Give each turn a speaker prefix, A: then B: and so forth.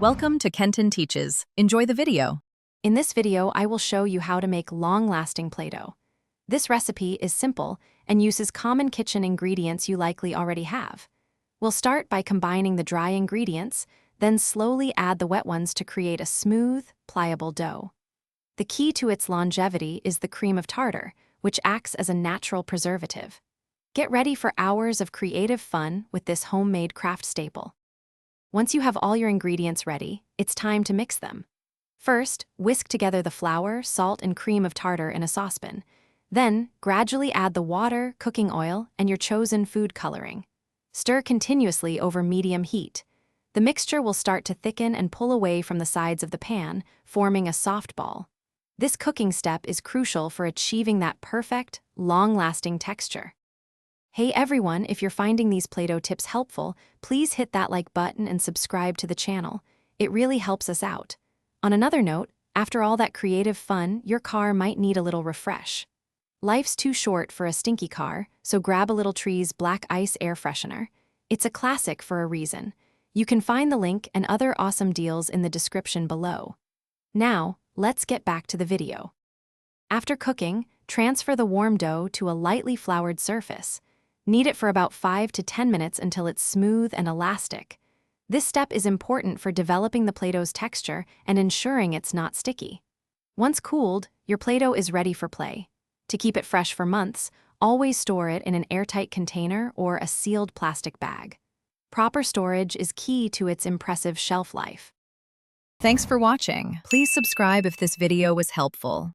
A: Welcome to Kenton Teaches. Enjoy the video.
B: In this video, I will show you how to make long-lasting Play-Doh. This recipe is simple and uses common kitchen ingredients you likely already have. We'll start by combining the dry ingredients, then slowly add the wet ones to create a smooth, pliable dough. The key to its longevity is the cream of tartar, which acts as a natural preservative. Get ready for hours of creative fun with this homemade craft staple. Once you have all your ingredients ready, it's time to mix them. First, whisk together the flour, salt, and cream of tartar in a saucepan. Then, gradually add the water, cooking oil, and your chosen food coloring. Stir continuously over medium heat. The mixture will start to thicken and pull away from the sides of the pan, forming a soft ball. This cooking step is crucial for achieving that perfect, long-lasting texture. Hey everyone, if you're finding these Play-Doh tips helpful, please hit that like button and subscribe to the channel. It really helps us out. On another note, after all that creative fun, your car might need a little refresh. Life's too short for a stinky car, so grab a little Tree's Black Ice Air Freshener. It's a classic for a reason. You can find the link and other awesome deals in the description below. Now, let's get back to the video. After cooking, transfer the warm dough to a lightly floured surface. Knead it for about 5 to 10 minutes until it's smooth and elastic. This step is important for developing the Play-Dough's texture and ensuring it's not sticky. Once cooled, your Play-Doh is ready for play. To keep it fresh for months, always store it in an airtight container or a sealed plastic bag. Proper storage is key to its impressive shelf life.
A: Thanks for watching. Please subscribe if this video was helpful.